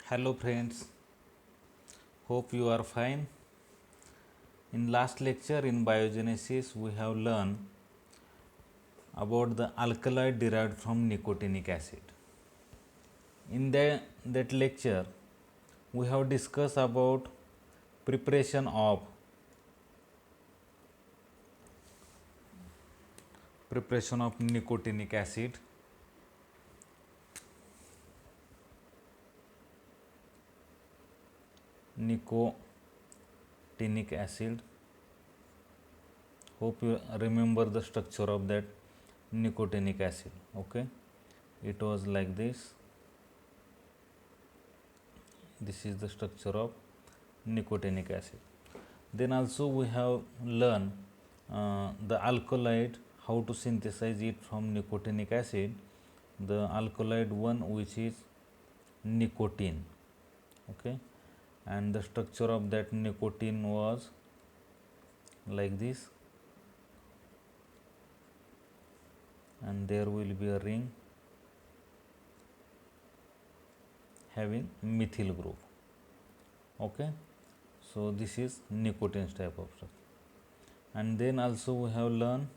Hello friends, hope you are fine. In last lecture in biogenesis we have learned about the alkaloid derived from nicotinic acid. In that lecture we have discussed about preparation of nicotinic acid, hope you remember the structure of that nicotinic acid. Okay, it was like this is the structure of nicotinic acid. Then also we have learned the alkaloid, how to synthesize it from nicotinic acid. The alkaloid one, which is nicotine. Okay, and the structure of that nicotine was like this, and there will be a ring having methyl group. Okay, so this is nicotine type of structure. And then also we have learned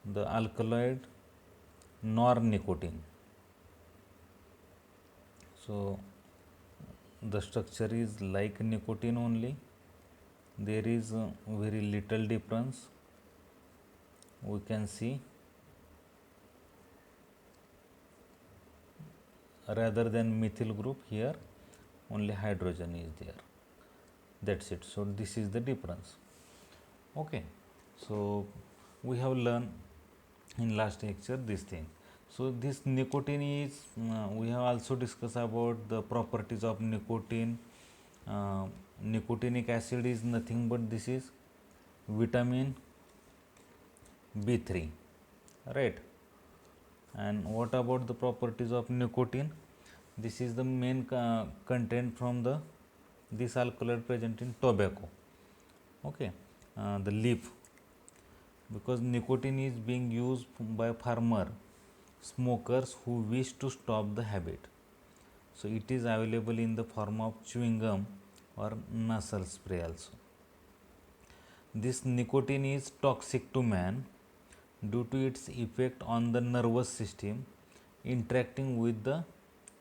the alkaloid nornicotine. So the structure is like nicotine only, there is a very little difference. We can see rather than methyl group, here only hydrogen is there, that's it. So this is the difference. Okay, so we have learned in last lecture this thing. So this nicotine is we have also discussed about the properties of nicotine. Nicotinic acid is nothing but this is vitamin B3, right? And what about the properties of nicotine? This is the main content from the this alkaloid present in tobacco. Okay, the leaf, because nicotine is being used by farmer smokers who wish to stop the habit. So it is available in the form of chewing gum or nasal spray also. This nicotine is toxic to man due to its effect on the nervous system interacting with the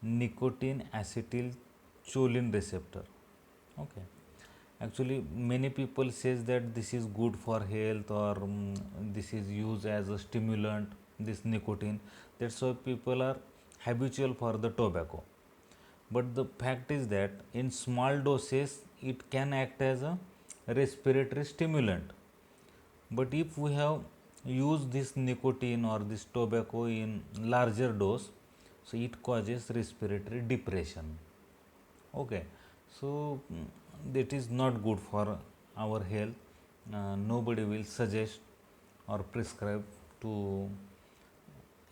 nicotine acetylcholine receptor. Okay, actually many people says that this is good for health, or this is used as a stimulant, this nicotine. That's why people are habitual for the tobacco. But the fact is that in small doses it can act as a respiratory stimulant. But if we have used this nicotine or this tobacco in larger dose, so it causes respiratory depression. Okay, so that is not good for our health. Nobody will suggest or prescribe to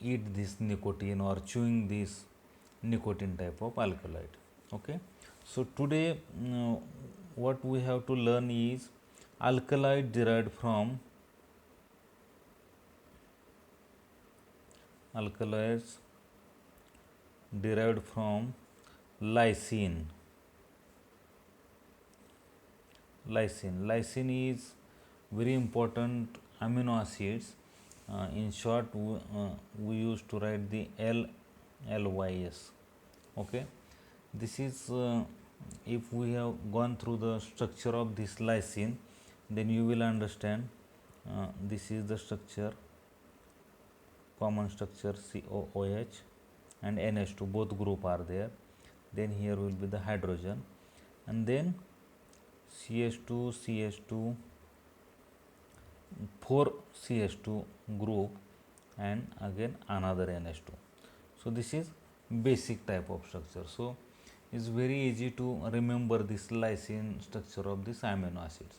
eat this nicotine or chewing this nicotine type of alkaloid. Okay, so today what we have to learn is alkaloid derived from alkaloids derived from lysine. Lysine is very important amino acids. In short, we used to write the LYS. Okay, this is if we have gone through the structure of this lysine, then you will understand this is the structure, common structure COOH and NH2, both group are there. Then here will be the hydrogen, and then CH2, 4 CH2 group, and again another NH2. So this is basic type of structure. So it's very easy to remember this lysine structure of this amino acids.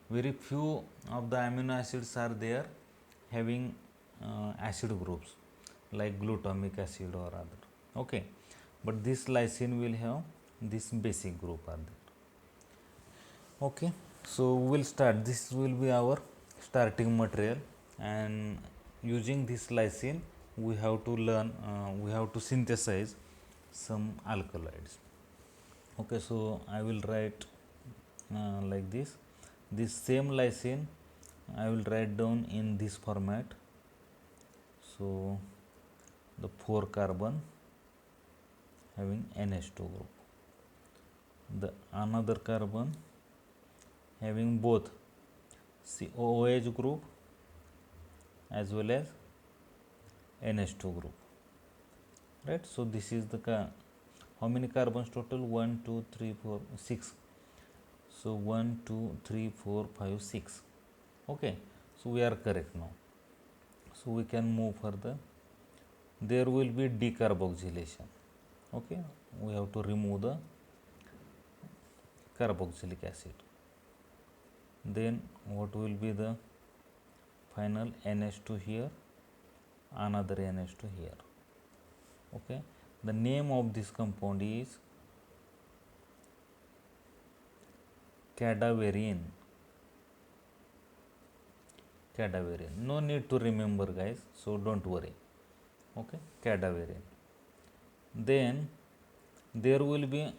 Very few of the amino acids are there having acid groups like glutamic acid or other. Okay, but this lysine will have this basic group are there. Okay, so we will start. This will be our starting material, and using this lysine we have to learn, we have to synthesize some alkaloids. Okay, so I will write like this same lysine I will write down in this format. So the 4 carbon having NH2 group, the another carbon having both COOH group as well as NH2 group, right? So this is the how many carbons total? 1 2 3 4 6. So 1 2 3 4 5 6. Okay, so we are correct now. So we can move further. There will be decarboxylation. Okay, we have to remove the carboxylic acid. Then what will be the final? NH2 here, another NH2 here. Okay, the name of this compound is cadaverine. Cadaverine, no need to remember guys, so don't worry. Okay, cadaverine. Then there will be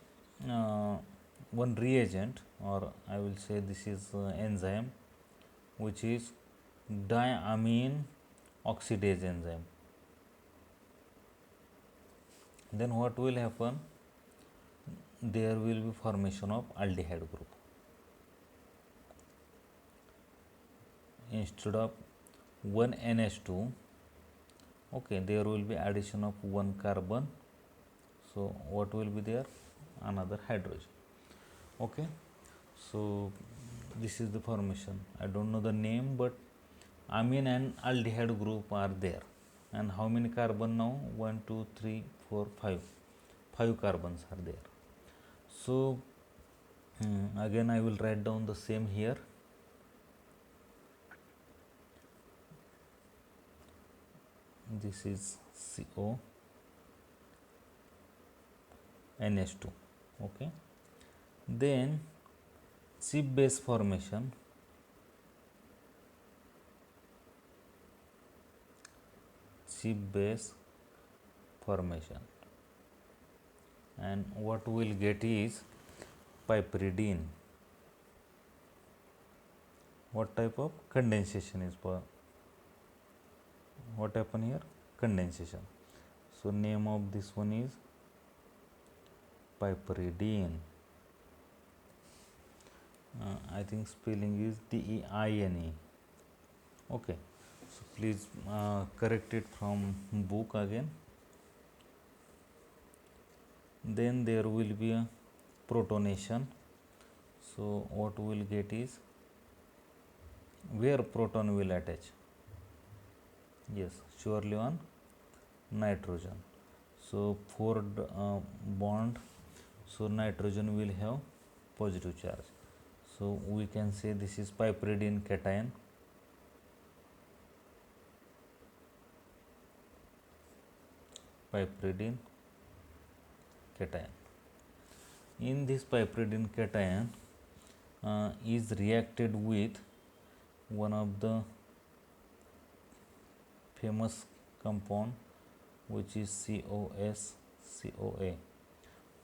one reagent, or I will say this is enzyme, which is diamine oxidase enzyme. Then what will happen? There will be formation of aldehyde group. Instead of one NH2, okay, there will be addition of one carbon. So what will be there? Another hydrogen. Okay, so this is the formation. I don't know the name, but amine and aldehyde group are there. And how many carbon now? 1 2 3 4 5. 5 carbons are there. So again I will write down the same here. This is CO NH2. Okay, then chip base formation. Chip base formation, and what we will get is piperidine. What type of condensation is for? What happened here? Condensation. So name of this one is piperidine. I think spelling is DEINE. Okay, so please correct it from book again. Then there will be a protonation. So what we will get is where proton will attach. Yes, surely on nitrogen. So 4 bond, so nitrogen will have positive charge. So we can say this is piperidine cation. Piperidine cation. In this piperidine cation is reacted with one of the famous compound, which is COA,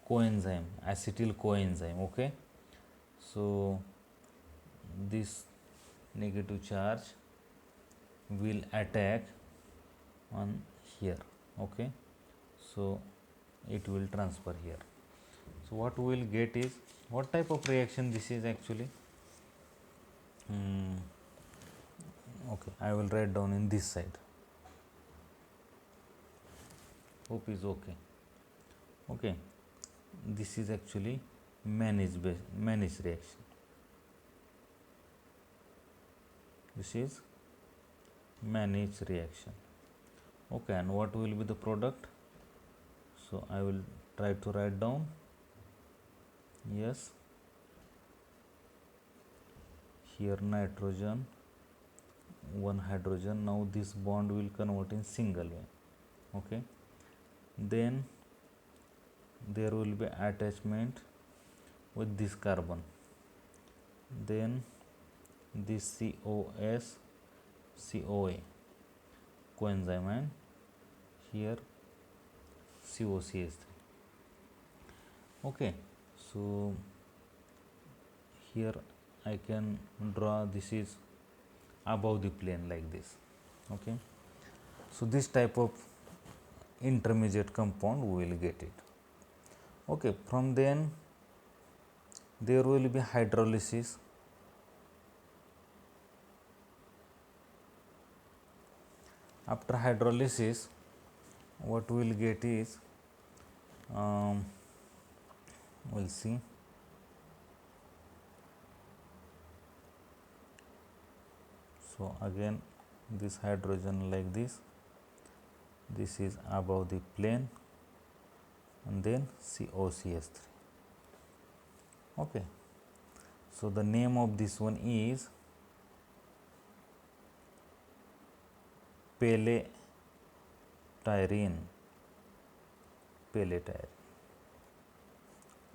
coenzyme, acetyl coenzyme. Okay, so this negative charge will attack on here. Okay, so it will transfer here. So what we will get is, what type of reaction this is actually? Okay, I will write down in this side. Hope is okay. Okay, this is actually Mannich reaction. This is Mannich reaction. Okay, and what will be the product? So I will try to write down. Yes, here nitrogen, one hydrogen. Now this bond will convert in single one. Okay, then there will be attachment with this carbon, then this COS COA coenzyme, and here COCH3. Okay, So here I can draw, this is above the plane like this. Okay, so this type of intermediate compound we will get it. Okay, from then there will be hydrolysis. After hydrolysis, what we will get is, we'll see. So again this hydrogen like this is above the plane, and then COCH3. Okay, so the name of this one is pele-tyrene.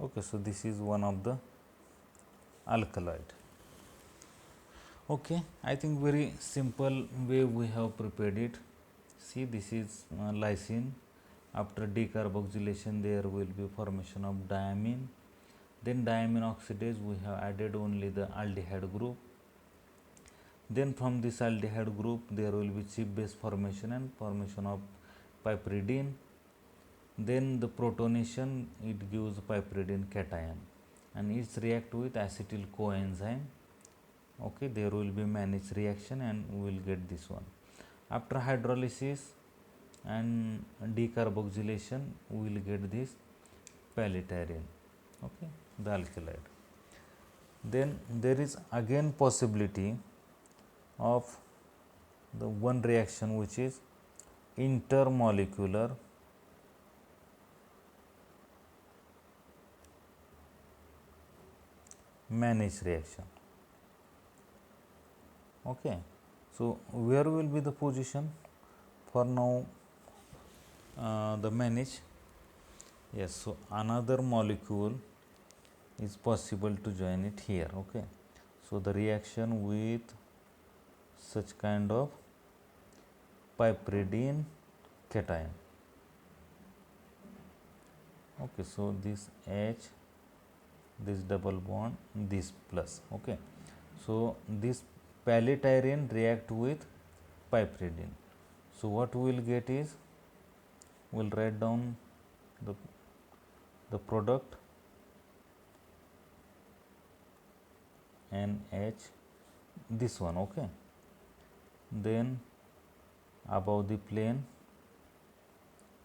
Okay, so this is one of the alkaloid. Okay, I think very simple way we have prepared it. See, this is lysine. After decarboxylation there will be formation of diamine. Then diamine oxidase we have added only the aldehyde group. Then from this aldehyde group there will be chip base formation and formation of piperidine. Then the protonation, it gives piperidine cation, and it's react with acetyl coenzyme. Okay, there will be managed reaction and we will get this one. After hydrolysis and decarboxylation we will get this pele-tyrene. Okay, the alkaloid. Then there is again possibility of the one reaction which is intermolecular managed reaction. Okay, so where will be the position for now, the manage? Yes, so another molecule is possible to join it here. Okay, so the reaction with such kind of piperidine cation. Okay, so this H, this double bond, this plus. Okay, so this pele-tyrene react with piperidine. So what we will get is, we will write down the product NH, this one. Okay, then above the plane,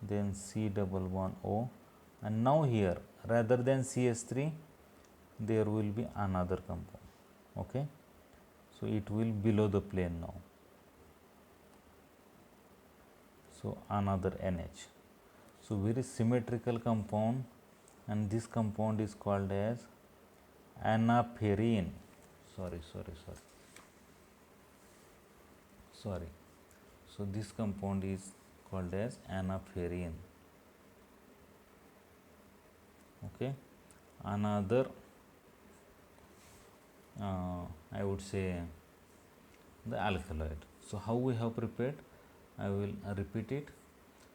then C double bond O, and now here rather than CH3 there will be another compound. Okay, so it will below the plane now, so another NH. So very symmetrical compound, and this compound is called as anaferrine. Sorry. So this compound is called as anaferrine. Okay, another I would say the alkaloid. So how we have prepared, I will repeat it.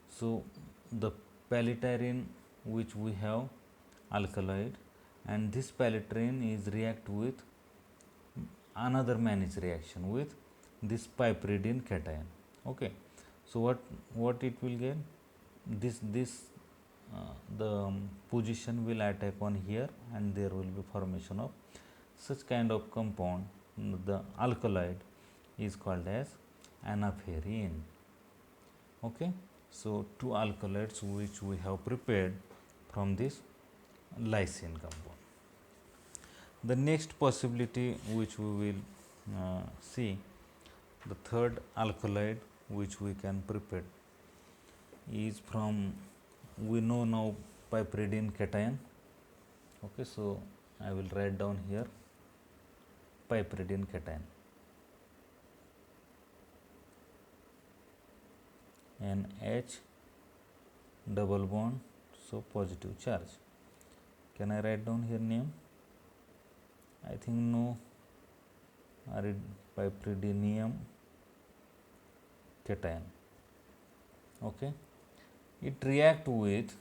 So the pele-tyrene which we have alkaloid, and this pele-tyrene is react with another managed reaction with this piperidine cation. Okay, so what it will get, this the position will attack on here, and there will be formation of such kind of compound. The alkaloid is called as anaferrine. Okay, so two alkaloids which we have prepared from this lysine compound. The next possibility which we will see, the third alkaloid which we can prepare is from, we know now piperidine cation. Okay, so I will write down here piperidine cation, NH double bond, so positive charge. Can I write down here name? I think no, piperidinium cation. Okay, it react with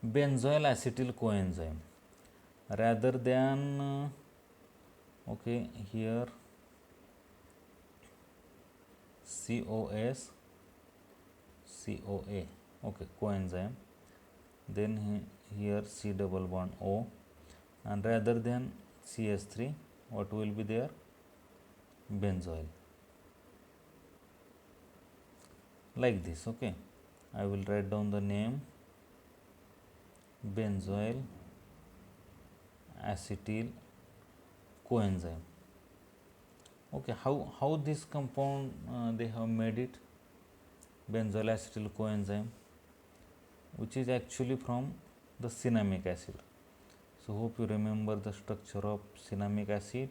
benzoyl acetyl coenzyme. rather than okay, here COS COA, okay, coenzyme, then here C double bond O, and rather than CH3 what will be there, benzoyl, like this. Okay, I will write down the name, benzoyl acetyl coenzyme. Okay, how this compound they have made it, benzoyl acetyl coenzyme, which is actually from the cinnamic acid. So hope you remember the structure of cinnamic acid.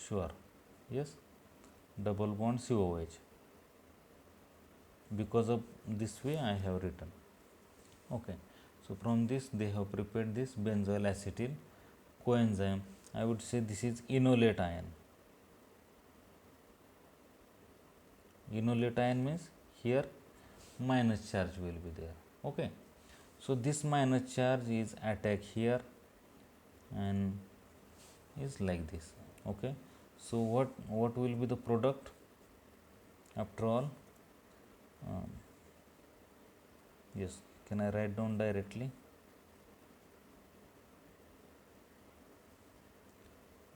Sure, yes, double bond COH. Because of this way I have written. Okay, so from this they have prepared this benzoyl acetyl coenzyme. I would say this is enolate ion. Enolate ion means here minus charge will be there. Okay, so this minus charge is attack here and is like this. Okay, so what will be the product after all? Yes, can I write down directly?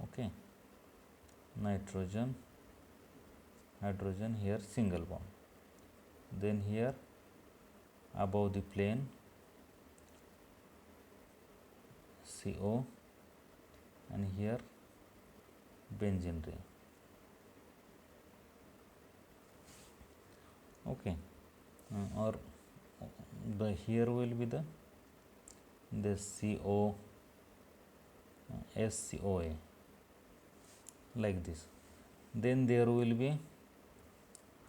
Okay, nitrogen, hydrogen, here single bond, then here above the plane CO, and here benzene ring. Okay, or the here will be the CO SCOA, like this. Then there will be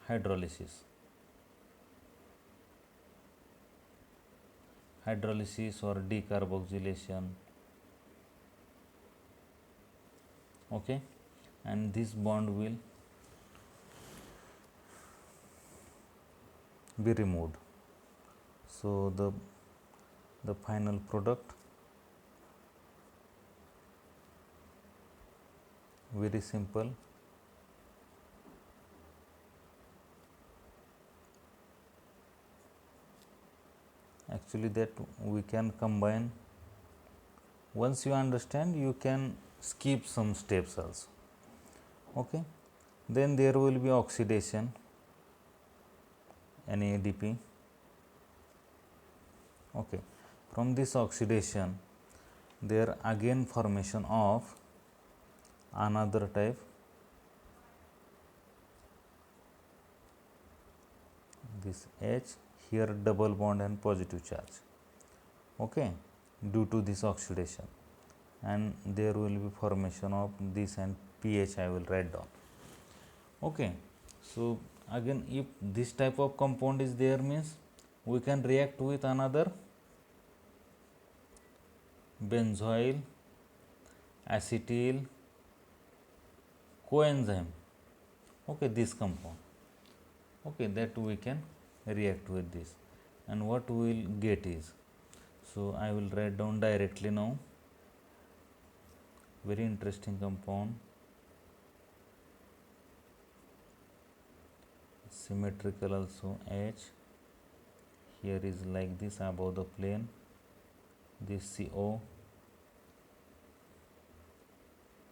hydrolysis or decarboxylation. Okay, and this bond will be removed. So the final product, very simple, actually, that we can combine. Once you understand, you can skip some steps also. Okay, then there will be oxidation, NADP. Okay, from this oxidation there again formation of another type, this H, here double bond and positive charge. Okay, due to this oxidation, and there will be formation of this, and pH I will write down. Okay, so again if this type of compound is there means we can react with another benzoyl acetyl coenzyme. Okay, this compound. Okay, that we can react with this, and what we will get is, so I will write down directly now, very interesting compound, symmetrical also, H, here is like this above the plane, this CO,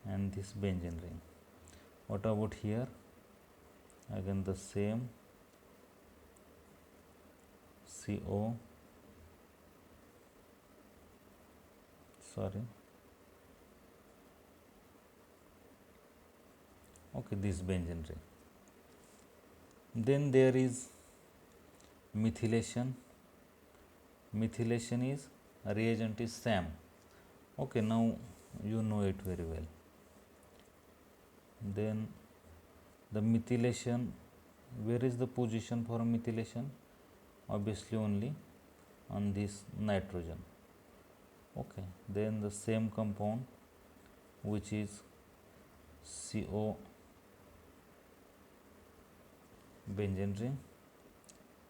and this benzene ring. What about here? Again the same, CO, sorry, okay, this benzene ring. Then there is methylation. Methylation is reagent is SAM. Okay, now you know it very well. Then the methylation, where is the position for methylation? Obviously only on this nitrogen. Okay, then the same compound which is CO benzene ring,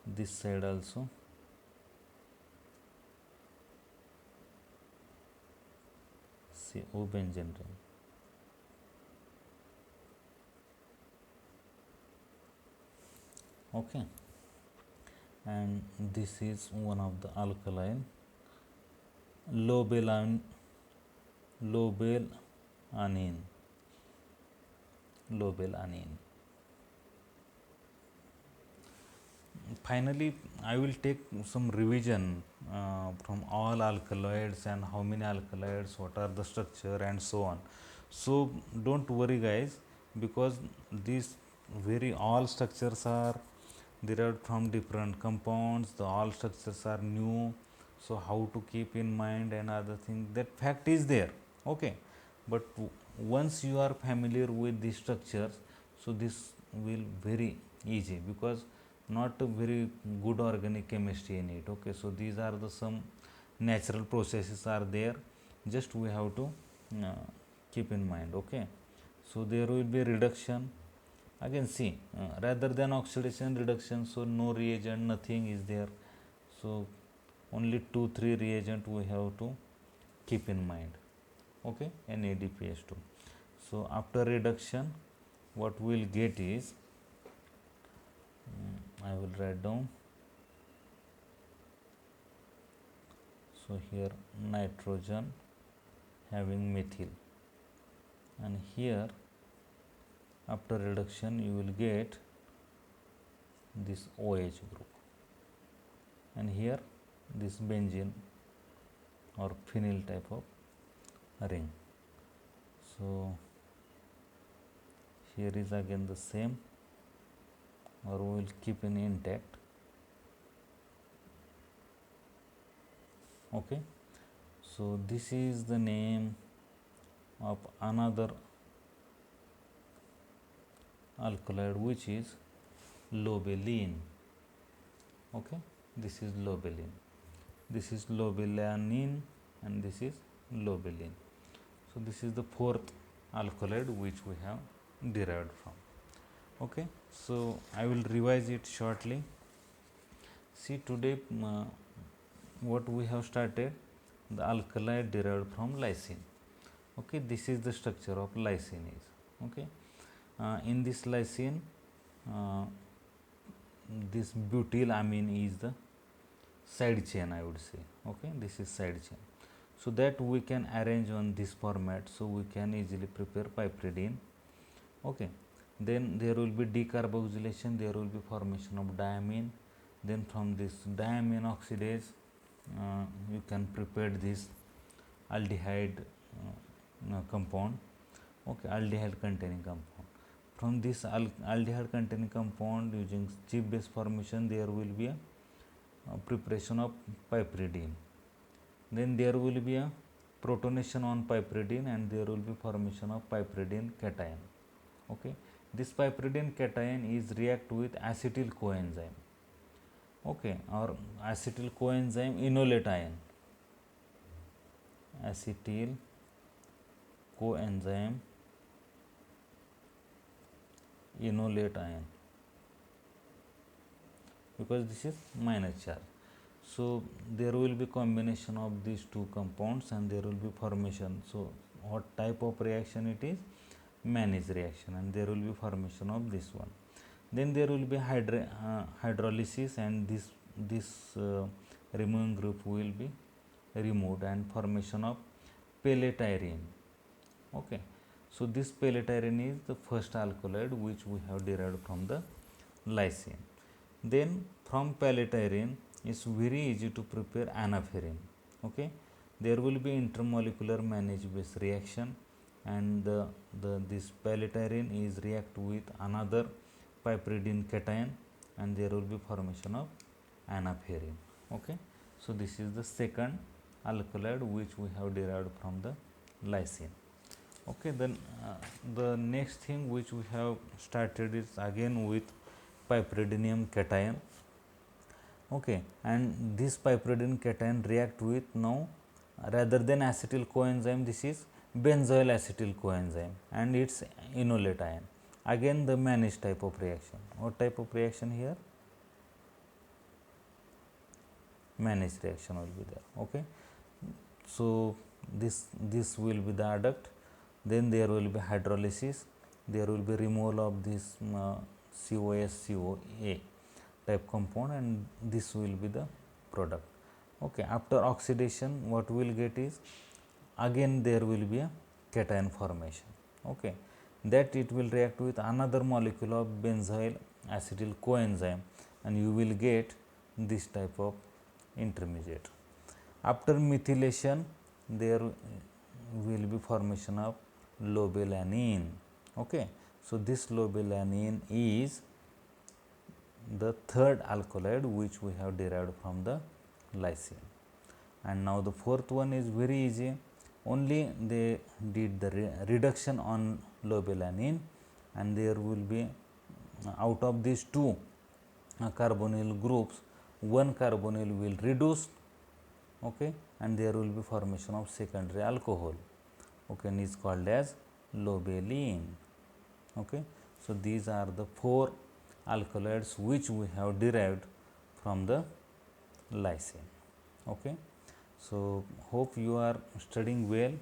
this side also CO benzene ring. Okay, and this is one of the alkaline lobelan lobelanin lobelanin. Finally, I will take some revision from all alkaloids and how many alkaloids, what are the structure and so on. So don't worry guys, because these very all structures are derived from different compounds, the all structures are new. So how to keep in mind and other thing, that fact is there, okay. But once you are familiar with the structures, so this will very easy, because not a very good organic chemistry in it, okay. So these are the some natural processes are there, just we have to uh, keep in mind, okay. So there will be reduction, again see, rather than oxidation reduction, so no reagent, nothing is there, so only 2-3 reagent we have to keep in mind, okay. NADPH2. So after reduction, what we will get is, I will write down, so here nitrogen having methyl, and here after reduction you will get this OH group, and here this benzene or phenyl type of ring. So here is again the same, or we will keep in intact, okay. So this is the name of another alkaloid, which is lobelin, okay. This is lobelin, this is lobelanin, and this is lobelin. So this is the fourth alkaloid which we have derived from, okay. So I will revise it shortly. See, today what we have started, the alkaloid derived from lysine, okay. This is the structure of lysine is, okay. In this lysine, uh, this butylamine is the side chain, I would say, okay. This is side chain, so that we can arrange on this format, so we can easily prepare piperidine, okay. Then there will be decarboxylation, there will be formation of diamine, then from this diamine oxidase you can prepare this aldehyde compound, okay, aldehyde containing compound. From this aldehyde containing compound, using cheap base formation, there will be a preparation of piperidine. Then there will be a protonation on piperidine, and there will be formation of piperidine cation, okay. This piperidine cation is react with acetyl coenzyme, okay, or acetyl coenzyme enolate ion, acetyl coenzyme enolate ion, because this is minus charge. So there will be combination of these two compounds, and there will be formation. So what type of reaction it is? Mannish reaction, and there will be formation of this one. Then there will be hydrolysis, and this removing group will be removed, and formation of pellityrene, okay. So this pellityrene is the first alkaloid which we have derived from the lysine. Then from pellityrene it's very easy to prepare anaphylline, okay. There will be intermolecular Mannish base reaction, and this pellityrene is react with another piperidine cation, and there will be formation of anaphylline, okay. So this is the second alkaloid which we have derived from the lysine, okay. Then the next thing which we have started is again with piperidinium cation, okay. And this piperidine cation react with, now rather than acetyl coenzyme, this is benzoyl acetyl coenzyme, and its enolate ion, again the Mannish type of reaction. What type of reaction here? Mannish reaction will be there, okay. So this will be the adduct, then there will be hydrolysis, there will be removal of this COS-CoA type compound, and this will be the product. Okay, after oxidation what we will get is again there will be a cation formation. Okay, that it will react with another molecule of benzyl acetyl coenzyme, and you will get this type of intermediate. After methylation there will be formation of lobelanine. Okay, so this lobelanine is the third alkaloid which we have derived from the lysine. And now the fourth one is very easy, only they did the reduction on lobelanine, and there will be out of these two carbonyl groups, one carbonyl will reduce, okay, and there will be formation of secondary alcohol, okay, and is called as lobelene. Okay, so these are the four alkaloids which we have derived from the lysine. Okay, so hope you are studying well,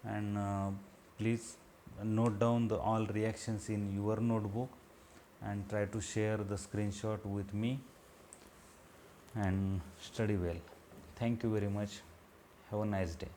and please note down the all reactions in your notebook and try to share the screenshot with me and study well. Thank you very much. Have a nice day.